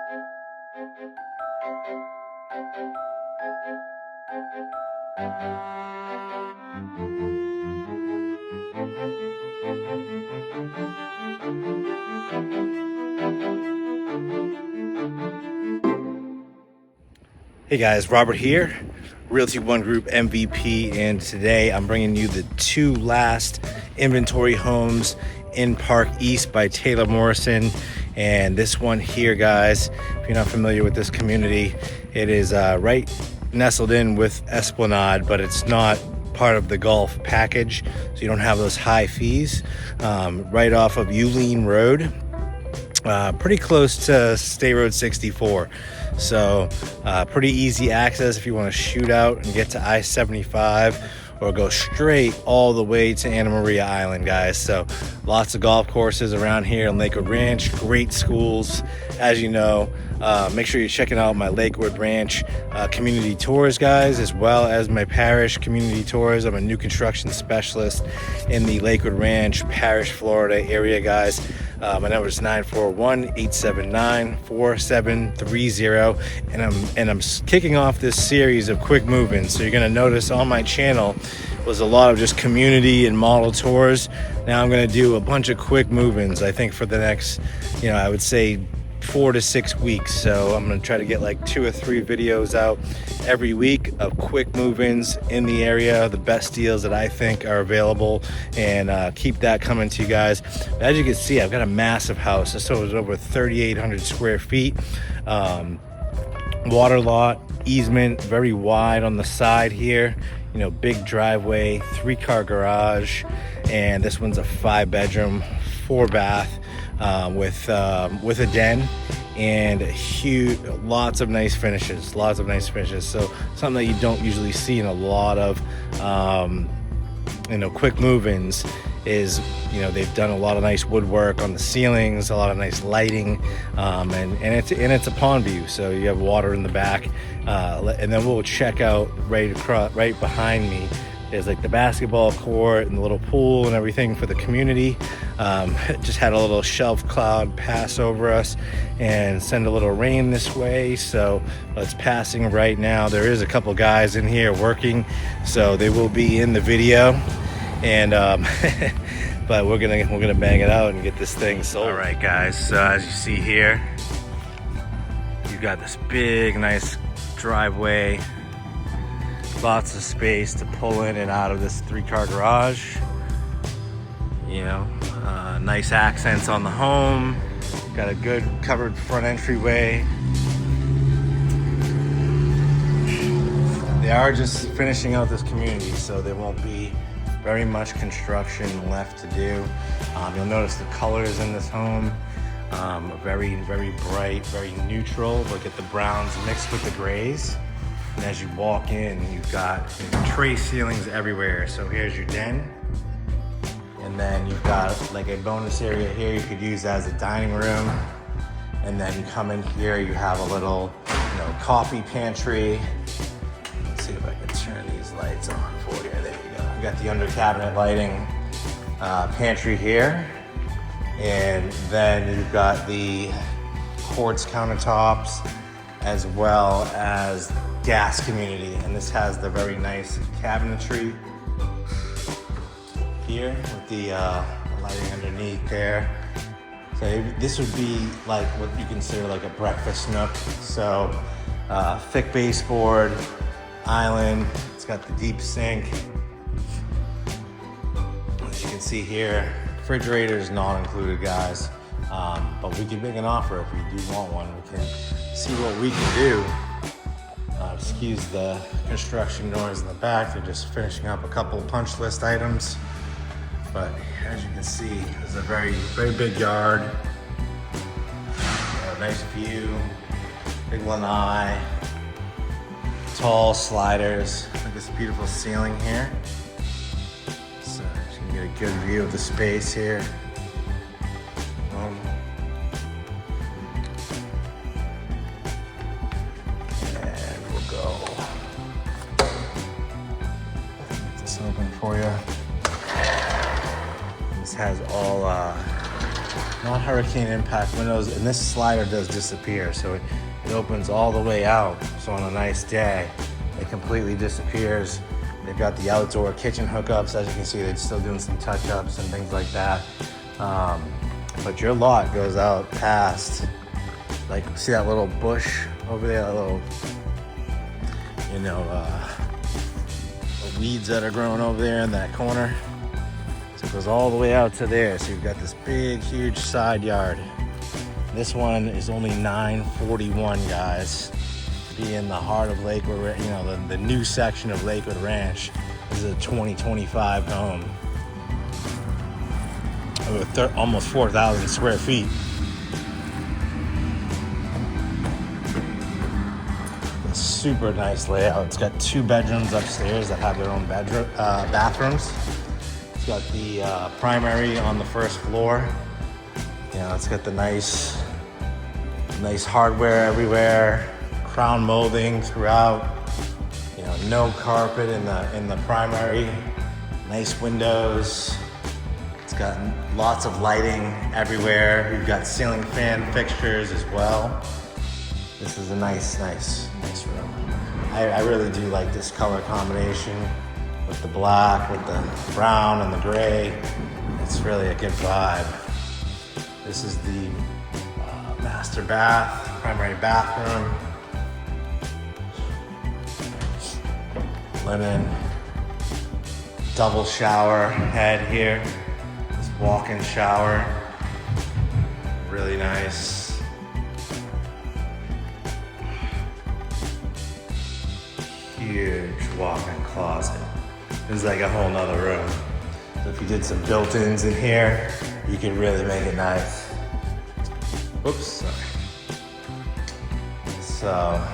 Hey guys, Robert here, Realty One Group MVP, and today I'm bringing you the two last inventory homes in Park East by Taylor Morrison. And this one here, guys, if you're not familiar with this community, it is right nestled in with Esplanade, but it's not part of the golf package, so you don't have those high fees. Right off of Uline Road, pretty close to State Road 64. So pretty easy access if you want to shoot out and get to I-75 or go straight all the way to Anna Maria Island, guys. So lots of golf courses around here in Lakewood Ranch, great schools, as you know. Make sure you're checking out my Lakewood Ranch community tours, guys, as well as my parish community tours. I'm a new construction specialist in the Lakewood Ranch, Parish, Florida area, guys. My number is 941-879-4730, and I'm kicking off this series of quick move-ins. So you're going to notice on my channel was a lot of just community and model tours. Now I'm going to do a bunch of quick move-ins, I think, for the next, I would say 4 to 6 weeks. So I'm going to try to get like 2 or 3 videos out every week of quick move-ins in the area, the best deals that I think are available, and keep that coming to you guys. As you can see, I've got a massive house. This is over 3,800 square feet. Water lot, easement, very wide on the side here. Big driveway, 3-car garage, and this one's a 5-bedroom, 4-bath. With a den and huge, lots of nice finishes. So something that you don't usually see in a lot of quick move-ins is they've done a lot of nice woodwork on the ceilings, a lot of nice lighting, and it's a pond view, so you have water in the back, and then we'll check out right behind me. There's like the basketball court and the little pool and everything for the community. Just had a little shelf cloud pass over us and send a little rain this way. So it's passing right now. There is a couple guys in here working, so they will be in the video. And but we're gonna bang it out and get this thing sold. All right, guys. So as you see here, you got this big, nice driveway. Lots of space to pull in and out of this 3-car garage. Nice accents on the home. Got a good covered front entryway. They are just finishing out this community, so there won't be very much construction left to do. You'll notice the colors in this home are very, very bright, very neutral. Look at the browns mixed with the grays. And as you walk in, you've got tray ceilings everywhere. So here's your den. And then you've got like a bonus area here you could use as a dining room. And then you come in here, you have a little, coffee pantry. Let's see if I can turn these lights on for you. There you go. You got the under cabinet lighting pantry here. And then you've got the quartz countertops as well as gas community, and this has the very nice cabinetry here with the lighting underneath there. So this would be like what you consider like a breakfast nook. So thick baseboard, island. It's got the deep sink. As you can see here, refrigerator is not included, guys. But we can make an offer if we do want one. We can see what we can do. Excuse the construction noise in the back. They're just finishing up a couple punch list items. But as you can see, there's a very, very big yard. Nice view, big lanai, tall sliders. Look at this beautiful ceiling here. So you can get a good view of the space here. For you. This has all not hurricane impact windows, and this slider does disappear, so it opens all the way out. So on a nice day, it completely disappears. They've got the outdoor kitchen hookups. As you can see, they're still doing some touch-ups and things like that. But your lot goes out past, like, see that little bush over there, that little, you know, the weeds that are growing over there in that corner. So it goes all the way out to there. So you've got this big, huge side yard. This one is only $941, guys. Be in the heart of Lakewood, you know, the new section of Lakewood Ranch. This is a 2025 home. Over almost 4,000 square feet. A super nice layout. It's got 2 bedrooms upstairs that have their own bathrooms. It's got the primary on the first floor. You know, it's got the nice hardware everywhere. Crown molding throughout, you know, no carpet in the primary, nice windows. It's got lots of lighting everywhere. You've got ceiling fan fixtures as well. This is a nice room. I really do like this color combination with the black, with the brown and the gray. It's really a good vibe. This is the master bath, primary bathroom. Linen, double shower head here. This walk-in shower, really nice. Huge walk-in closet. This is like a whole nother room. So if you did some built-ins in here, you can really make it nice. Oops, sorry. So,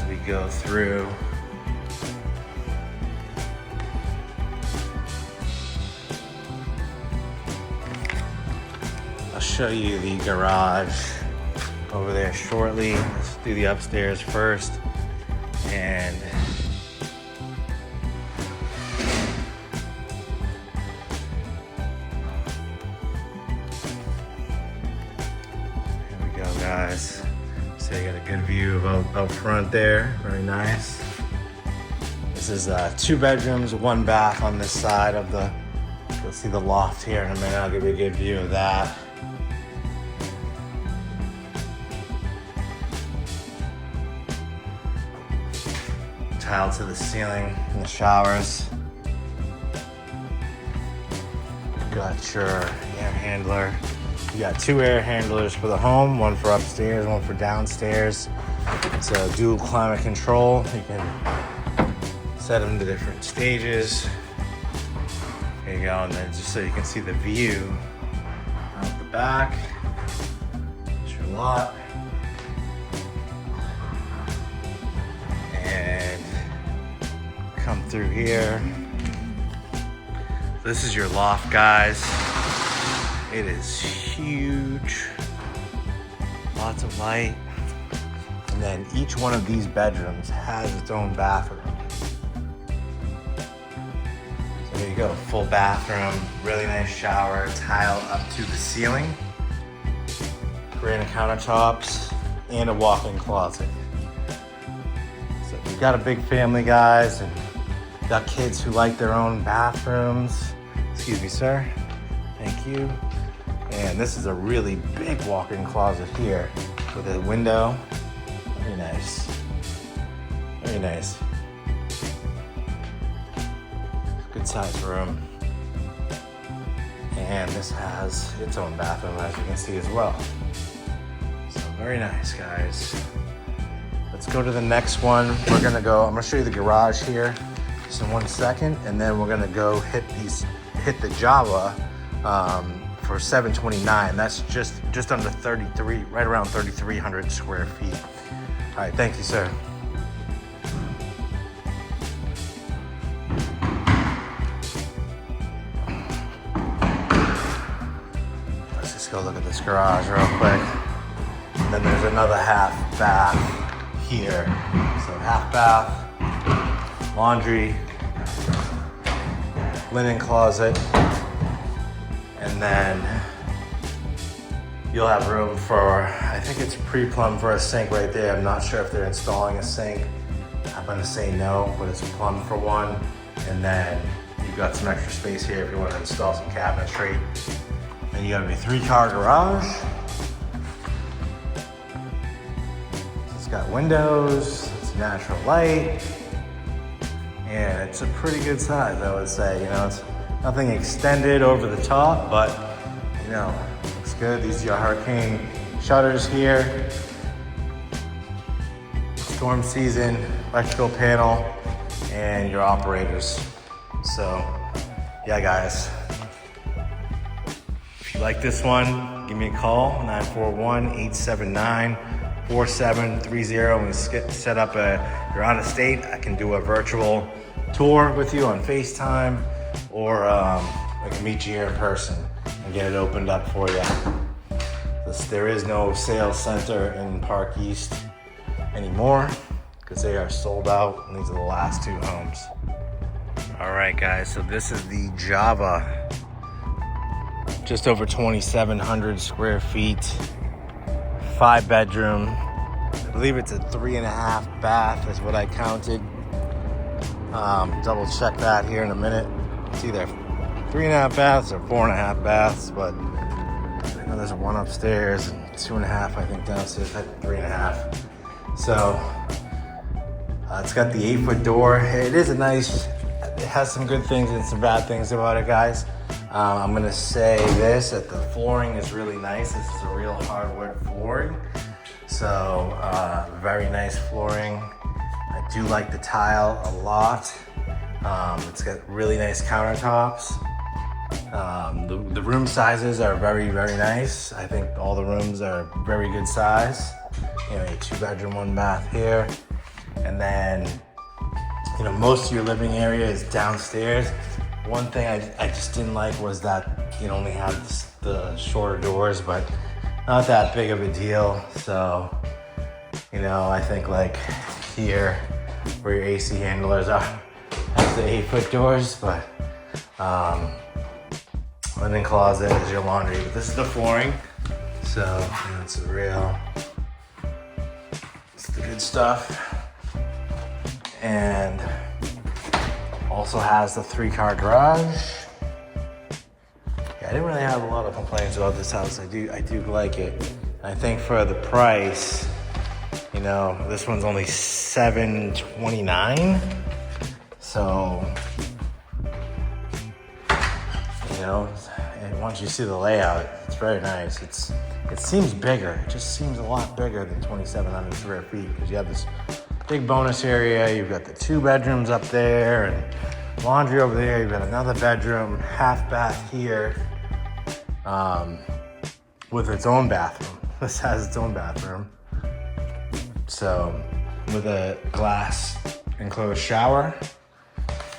we go through. I'll show you the garage over there shortly. Let's do the upstairs first. And here we go, guys. So you got a good view of out front there, very nice. This is 2 bedrooms, 1 bath on this side of the, you'll see the loft here in a minute. I'll give you a good view of that. Tile to the ceiling in the showers. Got your air handler. You got 2 air handlers for the home, 1 for upstairs, 1 for downstairs. It's a dual climate control. You can set them to different stages. There you go, and then just so you can see the view out the back. It's your lot. And come through here. This is your loft, guys. It is huge, lots of light. And then each one of these bedrooms has its own bathroom. So there you go, full bathroom, really nice shower, tile up to the ceiling, granite countertops, and a walk-in closet. So if you've got a big family, guys, and you've got kids who like their own bathrooms, excuse me, sir, thank you. And this is a really big walk-in closet here with a window. Very nice. Very nice. Good sized room. And this has its own bathroom, as you can see as well. So very nice, guys. Let's go to the next one. I'm gonna show you the garage here just in 1 second, and then we're gonna go hit the Java for $729. That's just under 33, right around 3,300 square feet. All right, thank you, sir. Let's just go look at this garage real quick. And then there's another half bath here. So half bath, laundry, linen closet, And then you'll have room for, I think it's pre-plumbed for a sink right there. I'm not sure if they're installing a sink. I'm gonna say no, but it's plumbed for one. And then you've got some extra space here if you want to install some cabinetry. And you got a 3-car garage. It's got windows, it's natural light, and it's a pretty good size, I would say. You know, it's nothing extended over the top, but you know, looks good. These are your hurricane shutters here. Storm season, electrical panel, and your operators. So, yeah, guys. If you like this one, give me a call, 941-879-4730. We set up if you're out of state, I can do a virtual tour with you on FaceTime, or I can meet you here in person and get it opened up for you. There is no sales center in Park East anymore because they are sold out, and these are the last 2 homes. All right, guys, so this is the Java. Just over 2,700 square feet, 5-bedroom. I believe it's a 3.5 bath is what I counted. Double check that here in a minute. It's either 3.5 baths or 4.5 baths, but I know there's one upstairs and 2.5, I think, downstairs. I think 3.5. So it's got the 8-foot door. It is a nice, it has some good things and some bad things about it, guys. I'm gonna say this, that the flooring is really nice. This is a real hardwood flooring. So very nice flooring. I do like the tile a lot. It's got really nice countertops. The room sizes are very, very nice. I think all the rooms are very good size. You know, a 2-bedroom, 1 bath here. And then, you know, most of your living area is downstairs. One thing I just didn't like was that you only have the shorter doors, but not that big of a deal. So, you know, I think like here where your AC handlers are, has the 8-foot doors, but linen closet is your laundry. But this is the flooring, so you know, it's the good stuff. And also has the 3-car garage. Yeah, I didn't really have a lot of complaints about this house. I do like it. I think for the price, you know, this one's only $729. So, you know, and once you see the layout, it's very nice. It seems bigger. It just seems a lot bigger than 2,700 square feet because you have this big bonus area. You've got the 2 bedrooms up there and laundry over there. You've got another bedroom, half bath here, with its own bathroom. This has its own bathroom. So with a glass enclosed shower.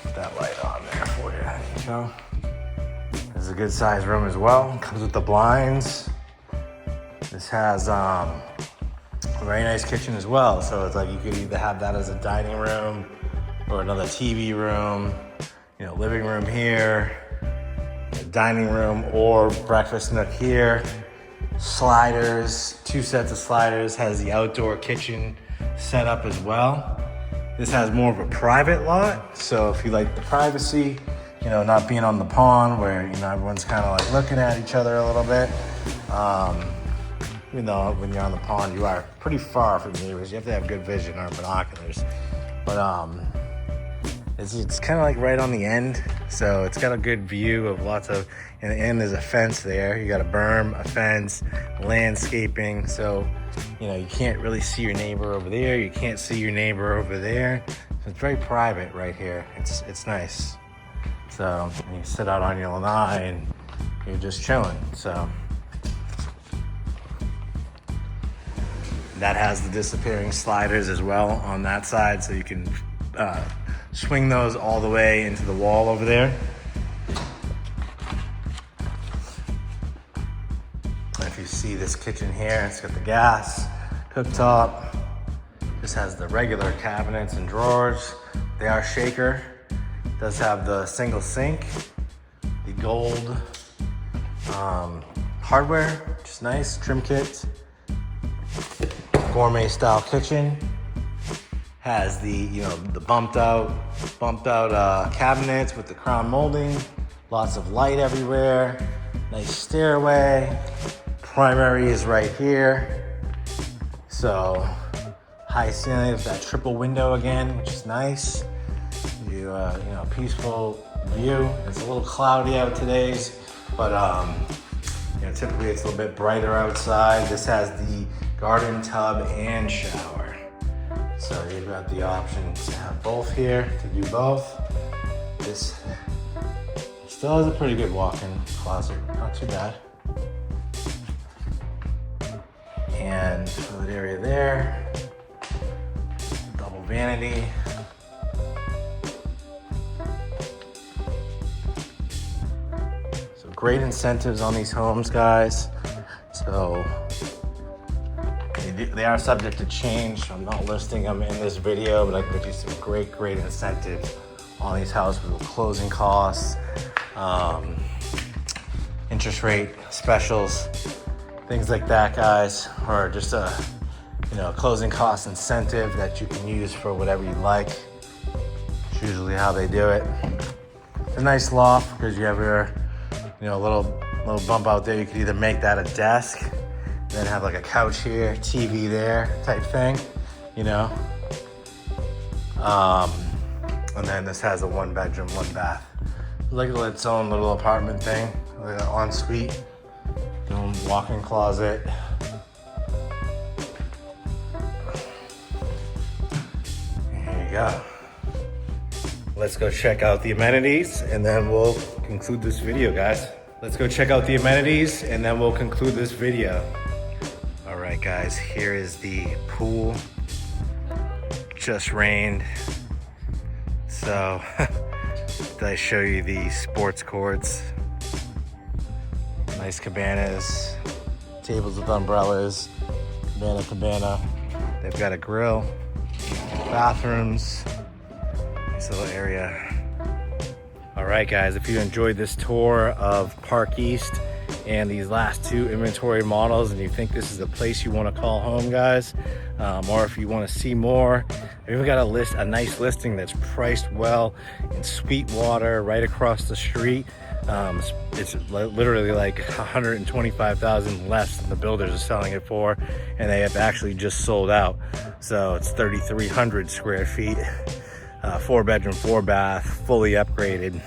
Put that light on there for you. There you go. This is a good sized room as well. Comes with the blinds. This has a very nice kitchen as well. So it's like you could either have that as a dining room or another TV room, you know, living room here, a dining room, or breakfast nook here. Sliders, 2 sets of sliders, has the outdoor kitchen set up as well. This has more of a private lot. So if you like the privacy, you know, not being on the pond where, you know, everyone's kind of like looking at each other a little bit. You know, when you're on the pond, you are pretty far from neighbors. You have to have good vision or binoculars. But it's kind of like right on the end. So it's got a good view of lots of, and there's a fence there. You got a berm, a fence, landscaping. So, you know, you can't really see your neighbor over there. You can't see your neighbor over there. So it's very private right here. It's nice. So you sit out on your lanai and you're just chilling. So that has the disappearing sliders as well on that side, so you can swing those all the way into the wall over there. If you see this kitchen here, it's got the gas cooktop. This has the regular cabinets and drawers. They are shaker. It does have the single sink, the gold Hardware, which is nice. Trim kit. Gourmet style kitchen. Has the, you know, the bumped out cabinets with the crown molding. Lots of light everywhere. Nice stairway. Primary is right here. So high ceiling with that triple window again, which is nice. You know, peaceful view. It's a little cloudy out today's, but you know, typically it's a little bit brighter outside. This has the garden tub and shower. So you've got the option to have both here, to do both. This still has a pretty good walk-in closet, not too bad. And toilet area there, double vanity. So great incentives on these homes, guys. So they are subject to change. I'm not listing them in this video, but I can give you some great incentives on these houses with closing costs, interest rate specials, things like that, guys, or just a, you know, closing cost incentive that you can use for whatever you like. It's usually how they do it. It's a nice loft because you have your, you know, little bump out there. You could either make that a desk, then have like a couch here, TV there type thing, you know. And then this has a 1 bedroom, 1 bath. Like its own little apartment thing, like an ensuite, walk-in closet. Here you go. Let's go check out the amenities and then we'll conclude this video, guys. Let's go check out the amenities and then we'll conclude this video. All right, guys, here is the pool. Just rained. So, did I show you the sports courts? Nice cabanas, tables with umbrellas, cabana. They've got a grill, bathrooms, nice little area. All right, guys, if you enjoyed this tour of Park East and these last 2 inventory models and you think this is the place you want to call home, guys, or if you want to see more, I've even got a nice listing that's priced well in Sweetwater right across the street. It's literally like $125,000 less than the builders are selling it for, and they have actually just sold out. So it's 3,300 square feet, 4 bedroom, 4 bath, fully upgraded.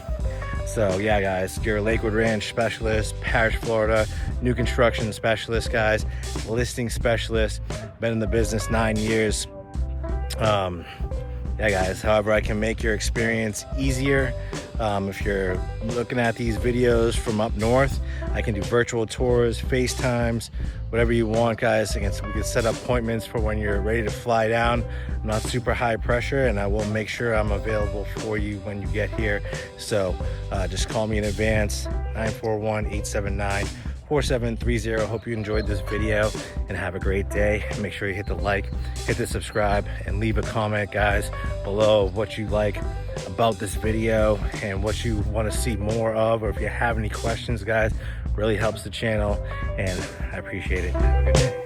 So yeah, guys, you're a Lakewood Ranch specialist, Parish, Florida, new construction specialist, guys, listing specialist, been in the business 9 years. Yeah, guys, however I can make your experience easier. If you're looking at these videos from up north, I can do virtual tours, FaceTimes, whatever you want, guys. We can set up appointments for when you're ready to fly down. I'm not super high pressure, and I will make sure I'm available for you when you get here. So just call me in advance, 941-879-4730. Hope you enjoyed this video and have a great day. Make sure you hit the like, hit the subscribe, and leave a comment, guys, below what you like about this video and what you want to see more of, or if you have any questions, guys. Really helps the channel, and I appreciate it. Have a good day.